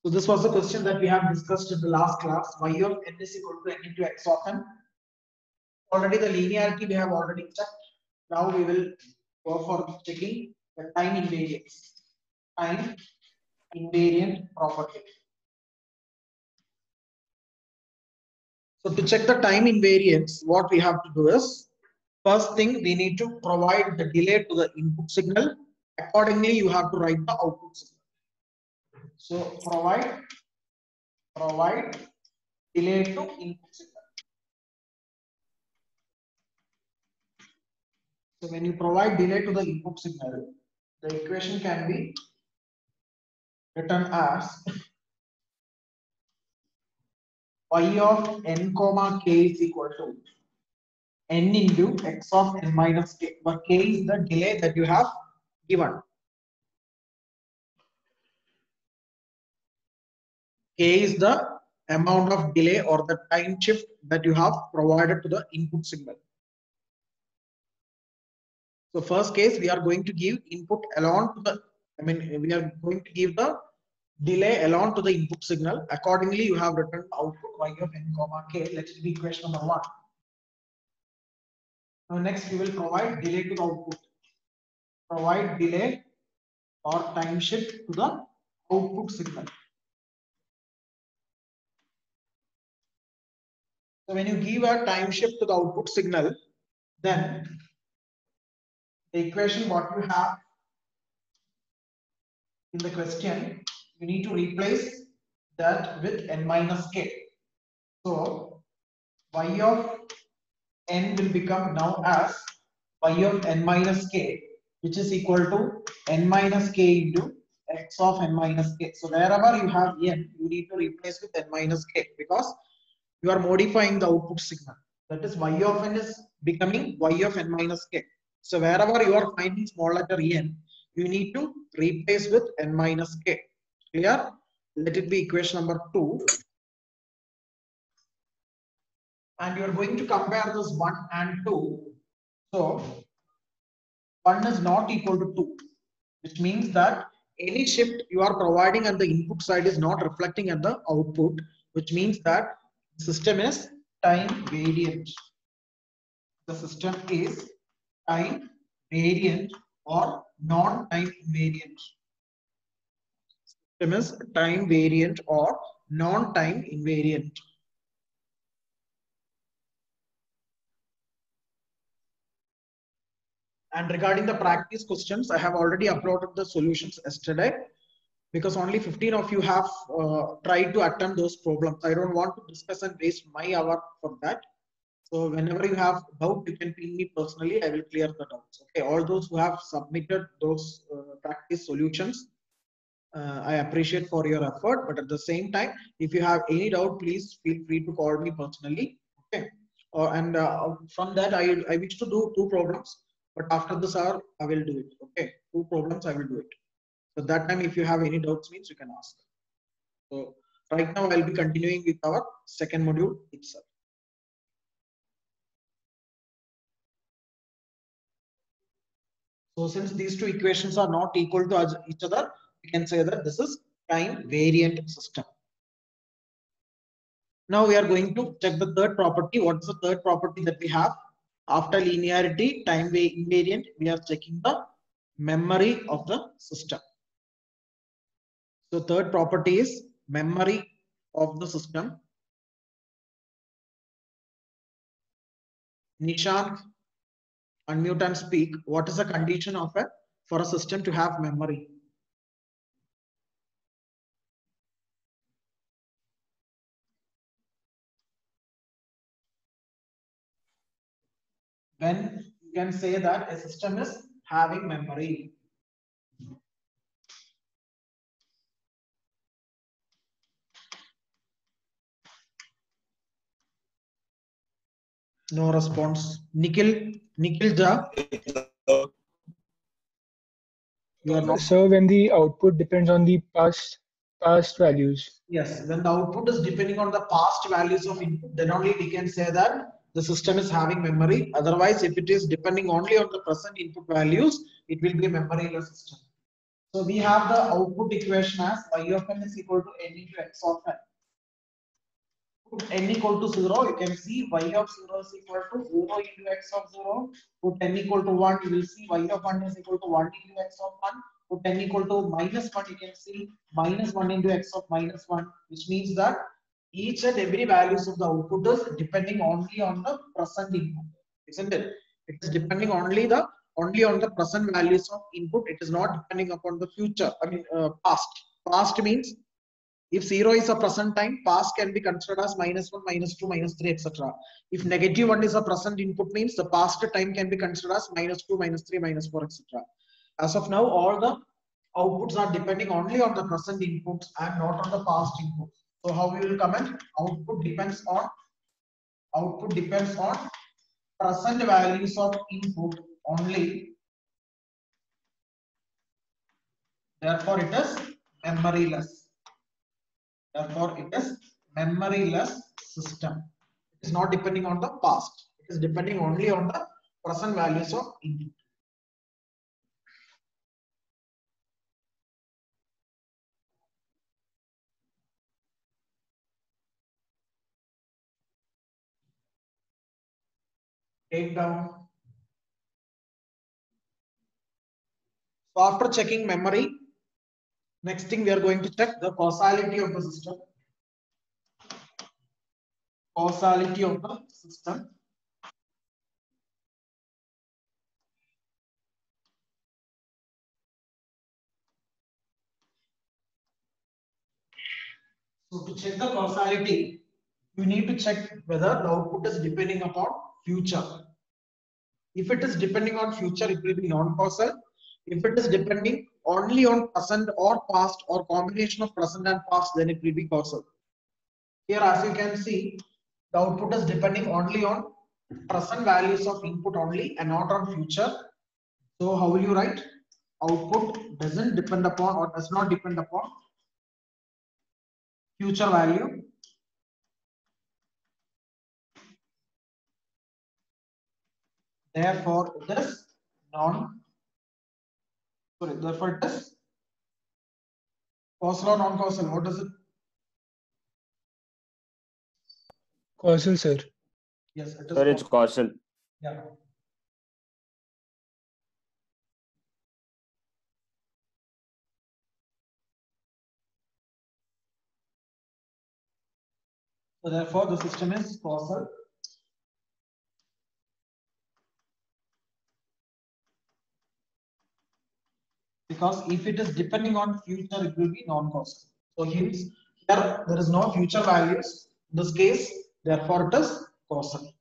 So this was the question that we have discussed in the last class. Y of n is equal to n into x of n. Already the linearity we have already checked. Now we will go for checking the time invariance. Time invariant property. So to check the time invariance, what we have to do is, first thing we need to provide the delay to the input signal. Accordingly, you have to write the output signal. So provide delay to input signal. So when you provide delay to the input signal, the equation can be written as y of n comma k is equal to n into x of n minus k, where k is the delay that you have given. K is the amount of delay or the time shift that you have provided to the input signal. So first case, we are going to give input along to the, we are going to give the delay along to the input signal. Accordingly, you have written output y of n comma k. Let it be equation number 1. Now next, we will provide delay to the output. Provide delay or time shift to the output signal. So when you give a time shift to the output signal, then the equation what you have in the question, you need to replace that with n minus k. So y of n will become now as y of n minus k, which is equal to n minus k into x of n minus k. So wherever you have n, you need to replace with n minus k because you are modifying the output signal. That is y of n is becoming y of n minus k. So wherever you are finding small letter n, you need to replace with n minus k. Clear? Let it be equation number 2. And you are going to compare this 1 and 2. So 1 is not equal to 2, which means that any shift you are providing at the input side is not reflecting at the output, which means that the system is time variant. The system is time variant or non-time invariant. System is time variant or non-time invariant. And regarding the practice questions, I have already uploaded the solutions yesterday because only 15 of you have tried to attempt those problems. I don't want to discuss and waste my hour for that. So whenever you have doubt, you can ping me personally. I will clear the doubts. Okay, all those who have submitted those practice solutions, I appreciate for your effort. But at the same time, if you have any doubt, please feel free to call me personally. Okay, and from that, I wish to do 2 problems. But after this hour, I will do it. Okay, 2 problems, I will do it. So that time, if you have any doubts, means you can ask. So right now, I'll be continuing with our second module itself. So since these 2 equations are not equal to each other, we can say that this is time variant system. Now we are going to check the third property. What is the third property that we have? After linearity, time invariant, we are checking the memory of the system. So third property is memory of the system. Nishant, unmute and speak. What is the condition of for a system to have memory? When you can say that a system is having memory. No response. Nikhil Ja. You are not. So when the output depends on the past values. Yes, when the output is depending on the past values of input, then only we can say that the system is having memory. Otherwise, if it is depending only on the present input values, it will be a memoryless system. So we have the output equation as y of n is equal to n into x of n. Put n equal to 0, you can see y of 0 is equal to 0 into x of 0. Put n equal to 1, you will see y of 1 is equal to 1 into x of 1. Put n equal to minus 1, you can see minus 1 into x of minus 1, which means that each and every values of the output is depending only on the present input, isn't it? It is depending only on the present values of input. It is not depending upon the future. I mean past. Past means if 0 is a present time, past can be considered as minus 1, minus 2, minus 3, etc. If negative 1 is a present input, means the past time can be considered as minus 2, minus 3, minus 4, etc. As of now, all the outputs are depending only on the present inputs and not on the past inputs. So how we will comment? Output depends on present values of input only. Therefore, it is memoryless. Therefore, it is memoryless system. It is not depending on the past. It is depending only on the present values of input. Take down. So after checking memory, next thing we are going to check the causality of the system. Causality of the system. So to check the causality, you need to check whether the output is depending upon future. If it is depending on future, it will be non-causal. If it is depending only on present or past or combination of present and past, then it will be causal. Here, as you can see, the output is depending only on present values of input only and not on future. So how will you write? Output doesn't depend upon or does not depend upon future value. Therefore, it is therefore it is causal or non-causal. What is it? Causal, sir. Yes, it is. Sir, it's causal. Yeah. So therefore, the system is causal. Because if it is depending on future, it will be non-causal. So hence, here there is no future values. In this case, therefore, it is causal.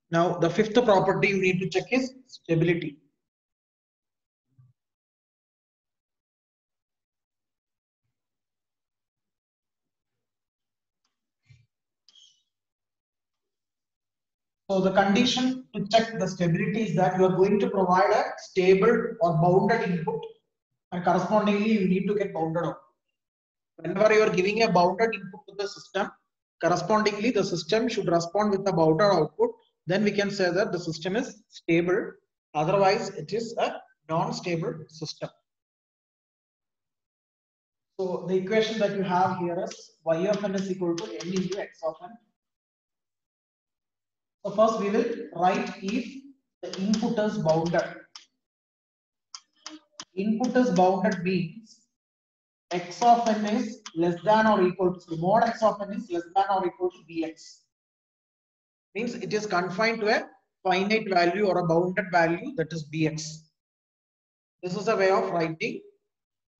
Now, the fifth property you need to check is stability. So the condition to check the stability is that you are going to provide a stable or bounded input, and correspondingly you need to get bounded out. Whenever you are giving a bounded input to the system, correspondingly the system should respond with a bounded output. Then we can say that the system is stable. Otherwise, it is a non-stable system. So the equation that you have here is y of n is equal to n into x of n. So first we will write if the input is bounded. Input is bounded means x of n is less than or equal to mod x of n is less than or equal to bx. Means it is confined to a finite value or a bounded value, that is bx. This is a way of writing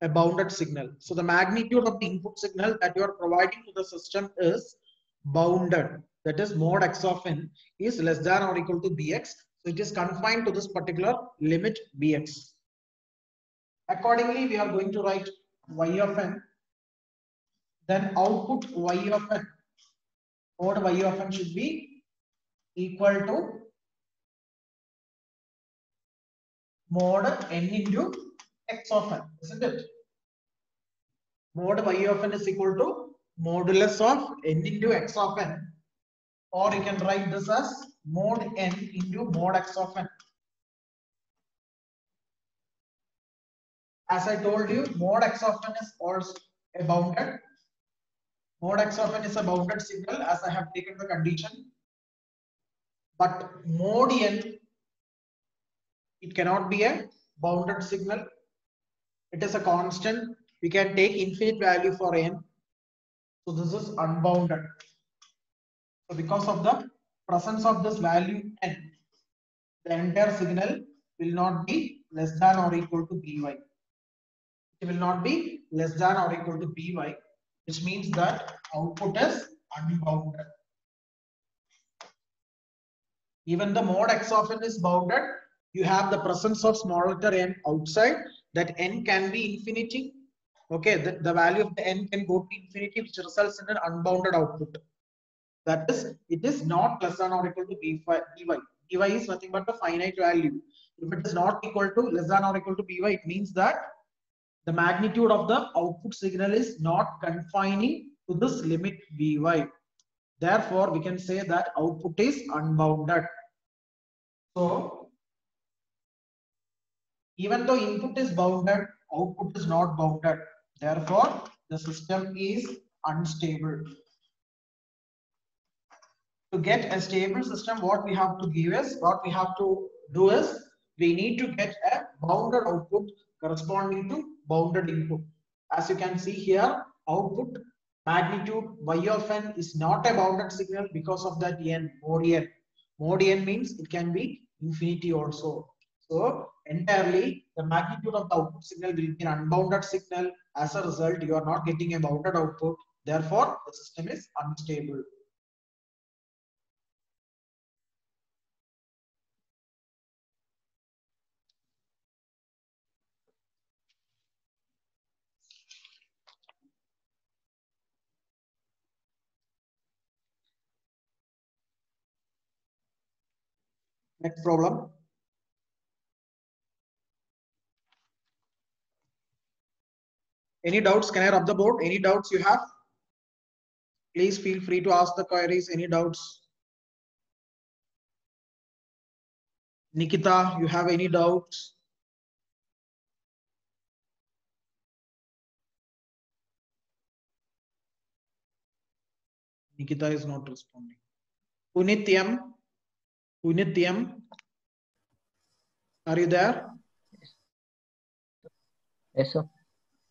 a bounded signal. So the magnitude of the input signal that you are providing to the system is bounded. That is mod x of n is less than or equal to bx. So it is confined to this particular limit bx. Accordingly, we are going to write y of n. Then output y of n, mod y of n should be equal to mod n into x of n, isn't it? Mod y of n is equal to modulus of n into x of n, or you can write this as mod n into mod x of n. As I told you, mod x of n is also a bounded. Mod x of n is a bounded signal as I have taken the condition. But mod n, it cannot be a bounded signal. It is a constant. We can take infinite value for n. So this is unbounded. So because of the presence of this value n, the entire signal will not be less than or equal to by. It will not be less than or equal to by, which means that output is unbounded. Even the mod x of n is bounded. You have the presence of small letter n outside. That n can be infinity. Okay, the value of the n can go to infinity, which results in an unbounded output. That is, it is not less than or equal to by. By is nothing but the finite value. If it is not equal to less than or equal to by, it means that the magnitude of the output signal is not confining to this limit by. Therefore, we can say that output is unbounded. So, even though input is bounded, output is not bounded. Therefore, the system is unstable. To get a stable system, what we have to do is we need to get a bounded output corresponding to bounded input. As you can see here, output magnitude y of n is not a bounded signal because of that n, mod n. Mod n means it can be infinity also. So entirely the magnitude of the output signal will be an unbounded signal. As a result, you are not getting a bounded output. Therefore, the system is unstable. Next problem. Any doubts? Can I rub the board? Any doubts you have? Please feel free to ask the queries. Any doubts? Nikita, you have any doubts? Nikita is not responding. Punityam, are you there? Yes, sir.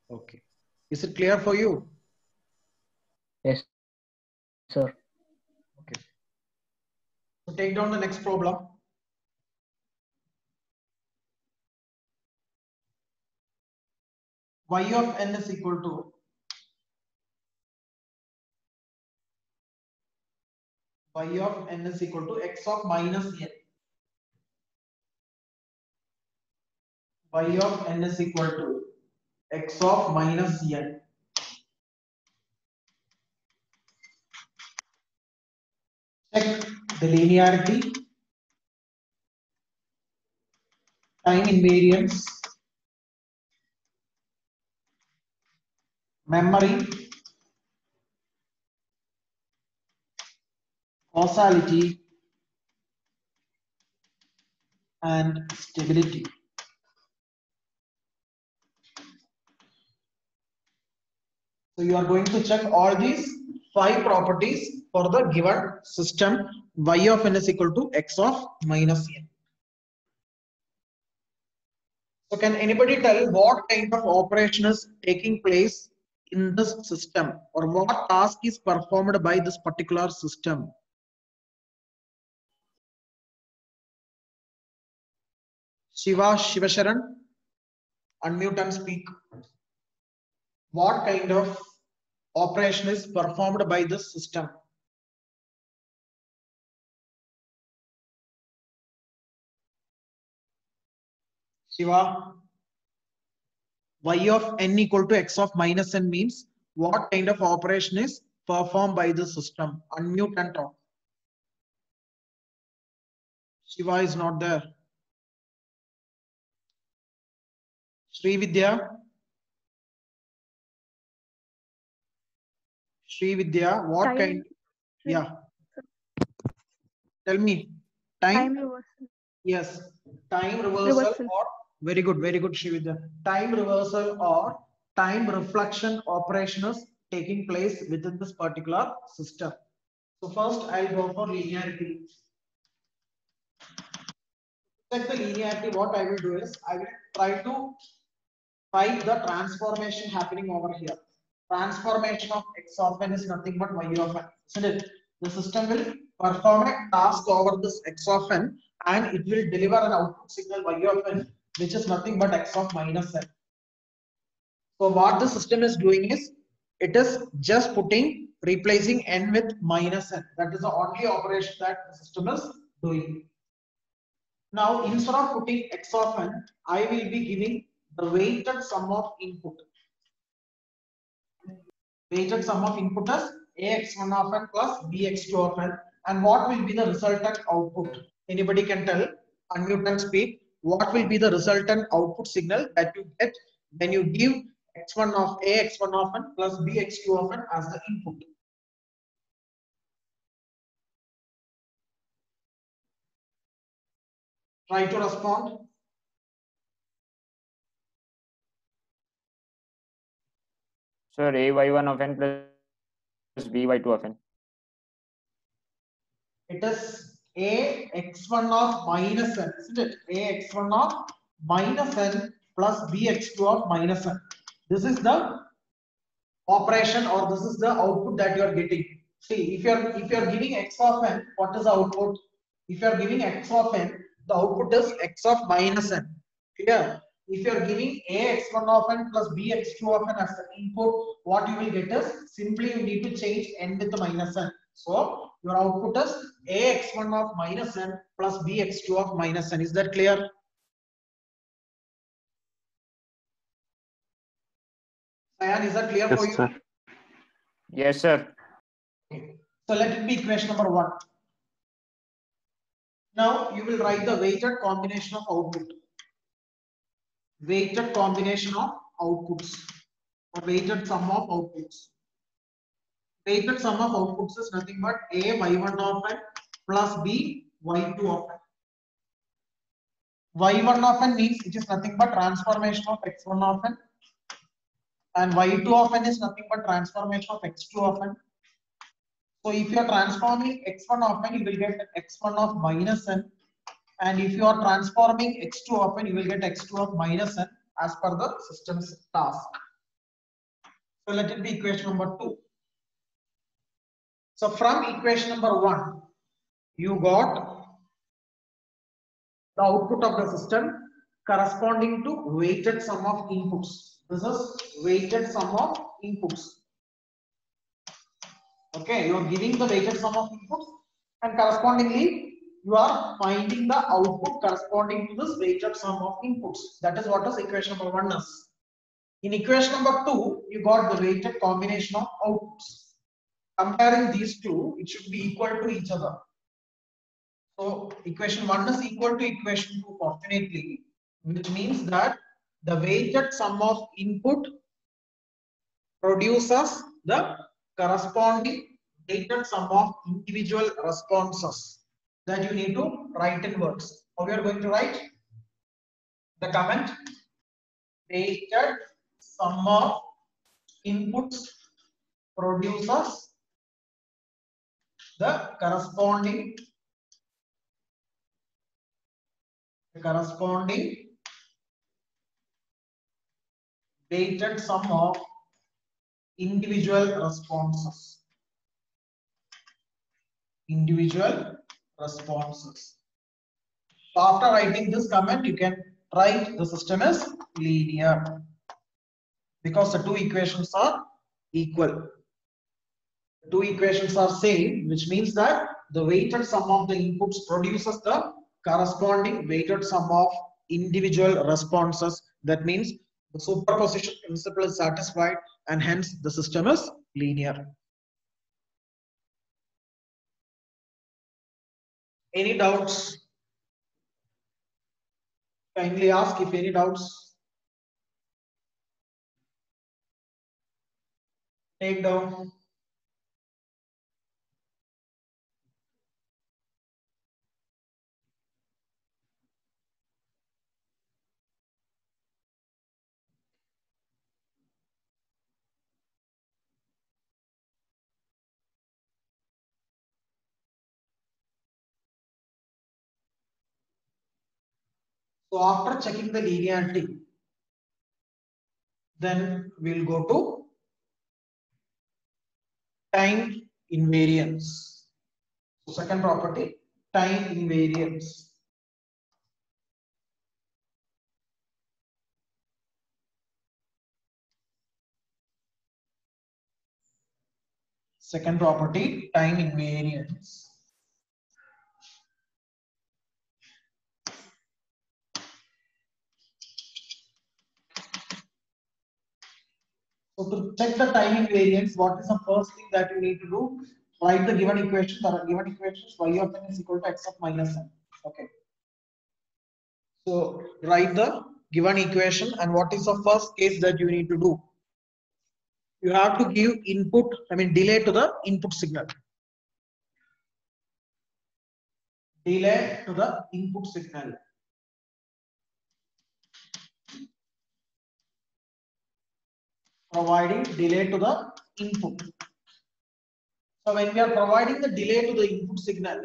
Okay. Is it clear for you? Yes, sir. Okay. So take down the next problem. Y of n is equal to y of n is equal to x of minus n. Y of n is equal to x of minus n. Check the linearity, time invariance, memory, causality, and stability. So you are going to check all these 5 properties for the given system y of n is equal to x of minus n. So can anybody tell what kind of operation is taking place in this system, or what task is performed by this particular system? Shivasharan, unmute and speak. What kind of operation is performed by this system? Shiva, y of n equal to x of minus n means what kind of operation is performed by the system? Unmute and talk. Shiva is not there. Sri Vidya. Sri Vidya, what Time, kind? Yeah. Tell me. Time? reversal. Yes. Time reversal or very good, Srividya. Time reversal or time reflection operation is taking place within this particular system. So first I'll go for linearity. Check the linearity. What I will do is I will try to find the transformation happening over here. Transformation of x of n is nothing but y of n, isn't it? The system will perform a task over this x of n and it will deliver an output signal y of n, which is nothing but x of minus n. So what the system is doing is it is just replacing n with minus n. That is the only operation that the system is doing. Now instead of putting x of n, I will be giving the weighted sum of input. Weighted sum of input is ax1 of n plus bx2 of n. And what will be the resultant output? Anybody can tell? Unmute and speak. What will be the resultant output signal that you get when you give x1 of ax1 of n plus bx2 of n as the input? Try to respond. Sir, ay1 of n plus by2 of n. It is ax1 of minus n, isn't it? Ax1 of minus n plus bx2 of minus n. This is the operation, or this is the output that you are getting. See, if you are giving x of n, what is the output? If you are giving x of n, the output is x of minus n. Clear? If you are giving ax1 of n plus bx2 of n as the input, what you will get is simply you need to change n with the minus n. So your output is ax1 of minus n plus bx2 of minus n. Is that clear? Sayan, is that clear for you? Yes, sir. Yes, sir. Okay. So let it be equation number 1. Now you will write the weighted combination of output. Weighted combination of outputs or weighted sum of outputs. Weighted sum of outputs is nothing but a y1 of n plus b y2 of n. Y1 of n means it is nothing but transformation of x1 of n, and y2 of n is nothing but transformation of x2 of n. So if you are transforming x1 of n, you will get x1 of minus n, and if you are transforming x2 of n, you will get x2 of minus n as per the system's task. So let it be equation number 2. So from equation number 1, you got the output of the system corresponding to weighted sum of inputs. This is weighted sum of inputs. Okay, you are giving the weighted sum of inputs, and correspondingly you are finding the output corresponding to this weighted sum of inputs. That is what is equation number 1 is. In equation number 2, you got the weighted combination of outputs. Comparing these two, it should be equal to each other. So equation 1 is equal to equation 2, fortunately, which means that the weighted sum of input produces the corresponding weighted sum of individual responses that you need to write in words. How we are going to write? The comment: weighted sum of inputs produces the corresponding weighted sum of individual responses. So after writing this comment, you can write the system is linear because the two equations are equal. The two equations are same, which means that the weighted sum of the inputs produces the corresponding weighted sum of individual responses. That means the superposition principle is satisfied, and hence the system is linear. Any doubts? Kindly ask if any doubts. Take down. So after checking the linearity, then we'll go to time invariance. So second property, time invariance. Second property, time invariance. So to check the time invariance, what is the first thing that you need to do? Write the given equation. There are given equations. Y of n is equal to x of minus n. Okay. So write the given equation, and what is the first case that you need to do? You have to give input, delay to the input signal. Delay to the input signal. Providing delay to the input. So when we are providing the delay to the input signal,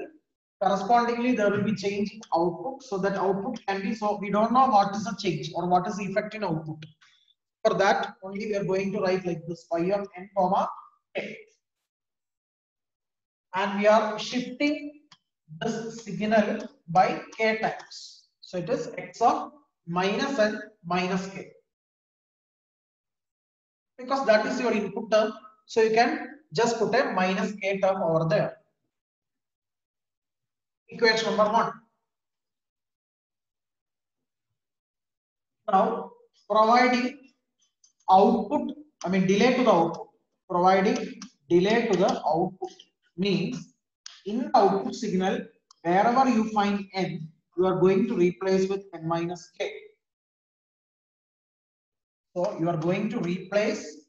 correspondingly there will be change in output. So that output can be, so we don't know what is the change or what is the effect in output. For that only we are going to write like this, y of n comma k. And we are shifting this signal by k times. So it is x of minus n minus k. Because that is your input term. So you can just put a minus k term over there. Equation number 1. Now providing output, delay to the output. Providing delay to the output means in the output signal, wherever you find n, you are going to replace with n minus k. So you are going to replace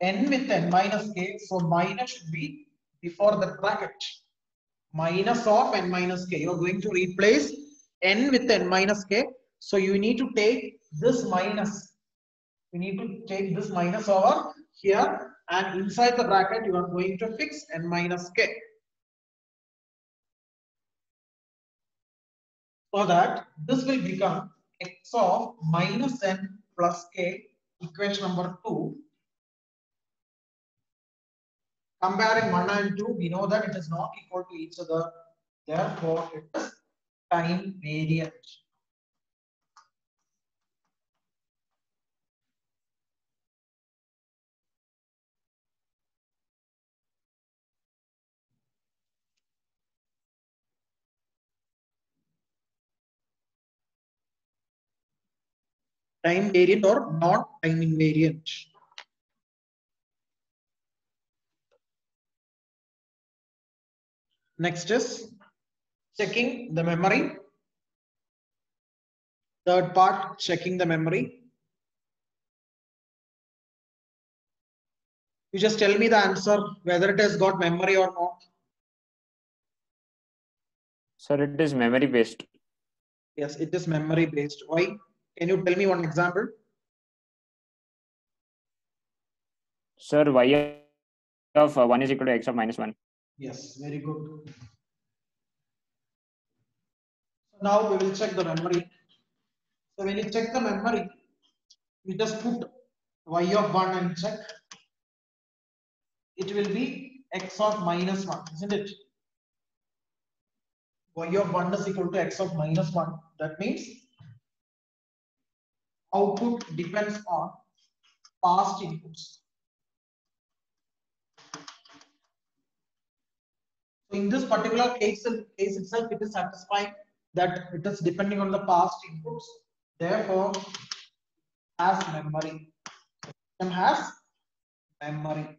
n with n minus k. So minus should be before the bracket. Minus of n minus k. You are going to replace n with n minus k. So you need to take this minus. You need to take this minus over here, and inside the bracket you are going to fix n minus k. So that this will become x of minus n plus k, equation number 2. Comparing 1 and 2, we know that it is not equal to each other. Therefore, it is time variant. Time variant or non-time invariant. Next is checking the memory. Third part, checking the memory. You just tell me the answer, whether it has got memory or not. Sir, it is memory based. Yes, it is memory based. Why? Can you tell me one example? Sir, y of 1 is equal to x of minus 1. Yes, very good. So now we will check the memory. So when you check the memory, you just put y of 1 and check. It will be x of minus 1, isn't it? Y of 1 is equal to x of minus 1. That means output depends on past inputs. So in this particular case itself, it is satisfying that it is depending on the past inputs. Therefore, has memory. System has memory.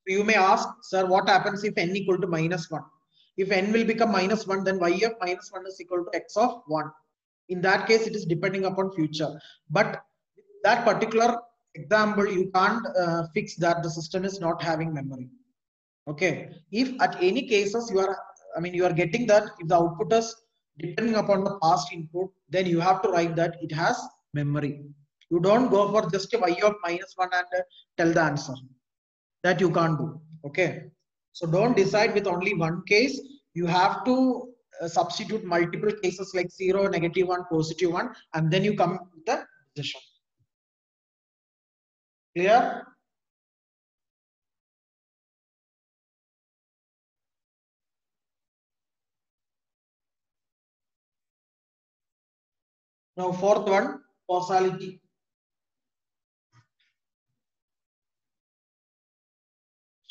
You may ask, sir, what happens if n equal to minus 1? If n will become minus 1, then y of minus 1 is equal to x of 1. In that case, it is depending upon future. But that particular example, you can't fix that the system is not having memory. Okay. If at any cases you are getting that if the output is depending upon the past input, then you have to write that it has memory. You don't go for just a y of -1 and tell the answer. That you can't do. Okay. So don't decide with only one case. You have to substitute multiple cases like 0, -1, +1, and then you come with the decision. Clear? Now fourth one, causality.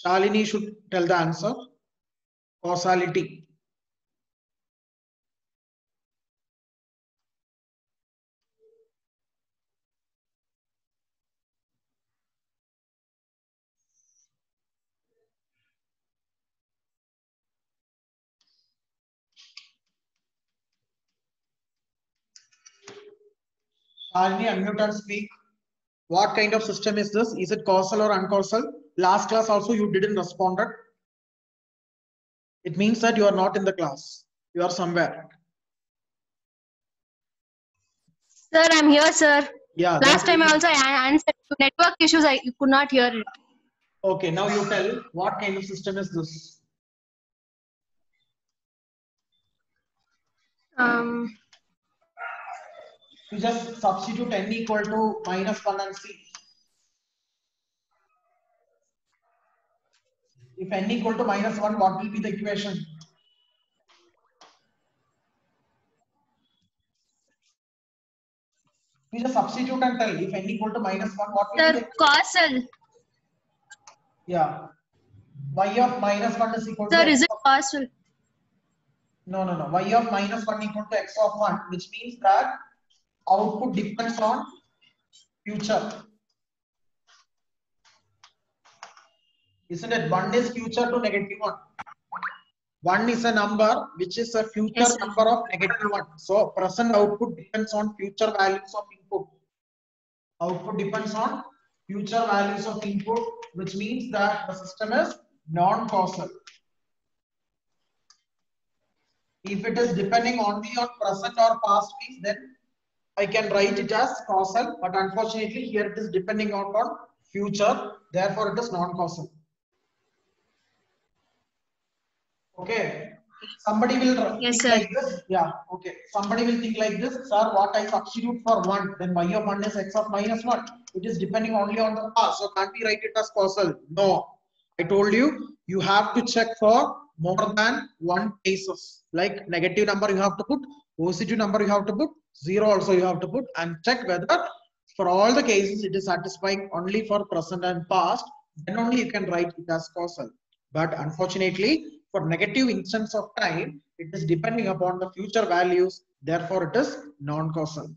Shalini should tell the answer. Causality. Shalini, unmute and speak. What kind of system is this? Is it causal or uncausal? Last class also you didn't respond. It means that you are not in the class. You are somewhere. Sir, I'm here, sir. Yeah. Last time also I answered. Network issues, I could not hear it. Okay, now you tell what kind of system is this? You just substitute n equal to -1 and see. If n equal to -1, what will be the equation? You just substitute and tell if n equal to -1, what will be Sir, the causal. Yeah. Y of -1 is equal Sir, to is it causal? No. Y of -1 equal to x of 1, which means that output depends on future. Isn't it? 1 is future to -1. 1 is a number which is a future Yes, number of -1. So present output depends on future values of input. Output depends on future values of input, which means that the system is non-causal. If it is depending only on present or past means, then I can write it as causal, but unfortunately here it is depending on future, therefore it is non-causal. Okay. Somebody will Yes, think sir. like this. Yeah. Okay. Somebody will think like this. Sir, what I substitute for 1, then y of 1 is x of -1. It is depending only on the past. So can't we write it as causal? No. I told you, you have to check for more than one cases. Like negative number you have to put, positive number you have to put, 0 also you have to put, and check whether for all the cases it is satisfying only for present and past. Then only you can write it as causal. But unfortunately, for negative instance of time, it is depending upon the future values. Therefore, it is non-causal.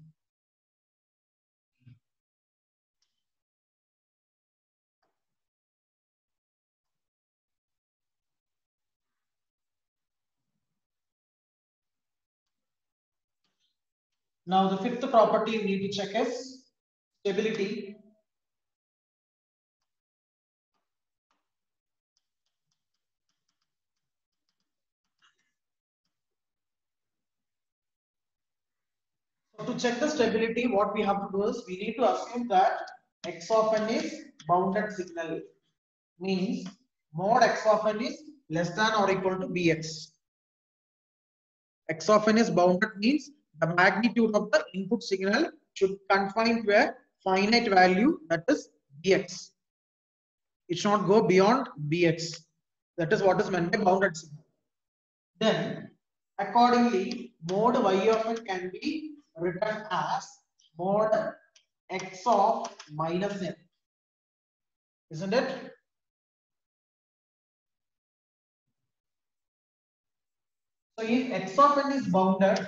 Now, the fifth property you need to check is stability. So to check the stability, what we have to do is we need to assume that x of n is bounded signal. Means mod x of n is less than or equal to bx. X of n is bounded means the magnitude of the input signal should confine to a finite value, that is bx. It should not go beyond bx. That is what is meant by bounded signal. Then accordingly, mod y of n can be written as mod x of -n. Isn't it? So if x of n is bounded,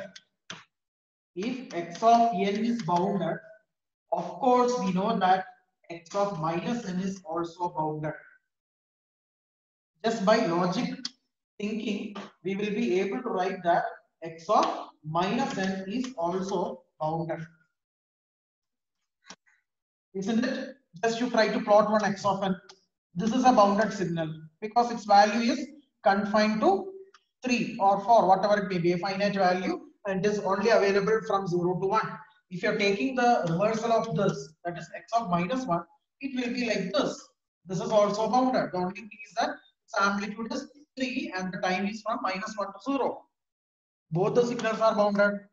of course we know that x of -n is also bounded. Just by logic thinking, we will be able to write that x of -n is also bounded. Isn't it? Just you try to plot one x of n. This is a bounded signal because its value is confined to 3 or 4, whatever it may be, a finite value, and it is only available from 0 to 1. if you're taking the reversal of this, that is x of minus 1, it will be like this. This is also bounded. The only thing is that its amplitude is 3 and the time is from -1 to 0. Both the signals are bounded.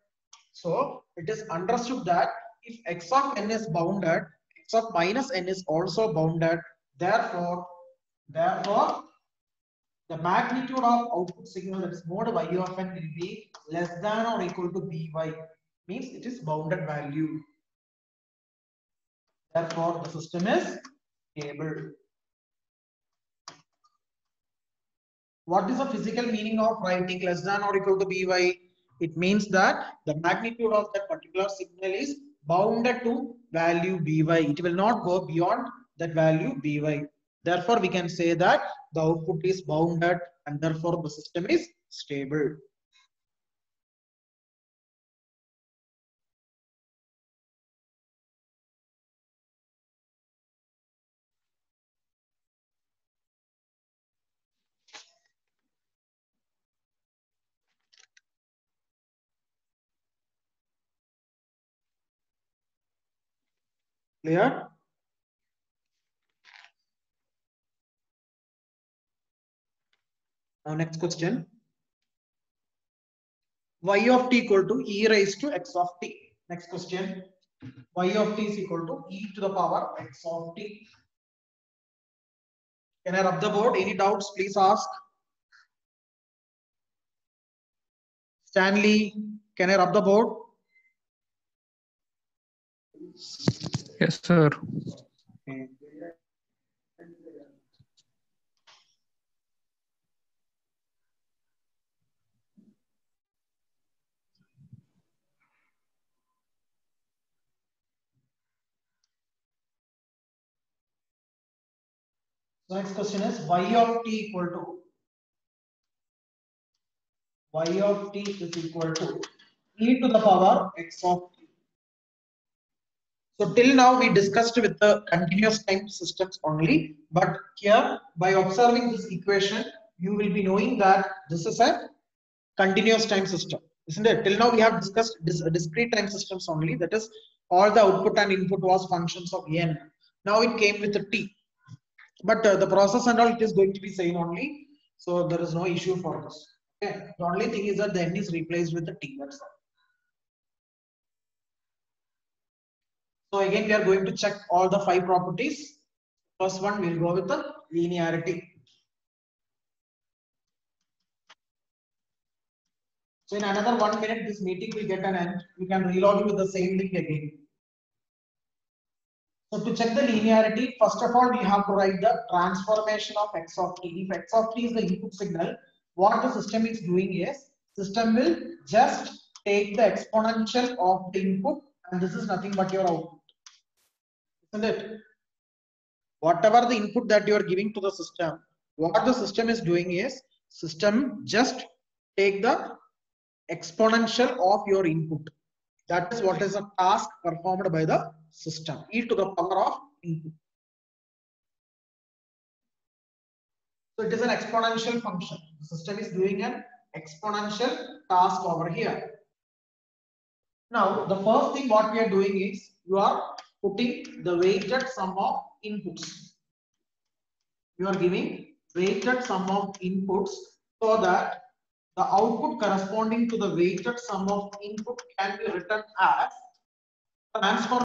So it is understood that if x of n is bounded, x of minus n is also bounded. Therefore, the magnitude of output signal, that is mode y of n, will be less than or equal to by. Means it is bounded value. Therefore, the system is stable. What is the physical meaning of writing less than or equal to by? It means that the magnitude of that particular signal is bounded to value by. It will not go beyond that value by. Therefore, we can say that the output is bounded and therefore the system is stable. Clear? Now next question. Y of t equal to e raised to x of t. Next question. Y of t is equal to e to the power x of t. Can I rub the board? Any doubts? Please ask. Stanley, can I rub the board? Yes, sir. Okay. So next question is y of t equal to e to the power x of t. So till now we discussed with the continuous time systems only, but here by observing this equation, you will be knowing that this is a continuous time system, isn't it? Till now we have discussed discrete time systems only, that is all the output and input was functions of n. Now it came with a t, but the process and all, it is going to be same only, so there is no issue for this. Okay, the only thing is that the n is replaced with the t, that's all. So again, we are going to check all the 5 properties. First one, we'll go with the linearity. So in another 1 minute, this meeting will get an end. You can relog with the same link again. So to check the linearity, first of all, we have to write the transformation of x of t. If x of t is the input signal, what the system is doing is, system will just take the exponential of the input, and this is nothing but your output. Isn't it? Whatever the input that you are giving to the system, what the system is doing is, system just take the exponential of your input. That is what is a task performed by the system, e to the power of input. So it is an exponential function. The system is doing an exponential task over here. Now the first thing what we are doing is, you are putting the weighted sum of inputs. You are giving weighted sum of inputs so that the output corresponding to the weighted sum of input can be written as transfer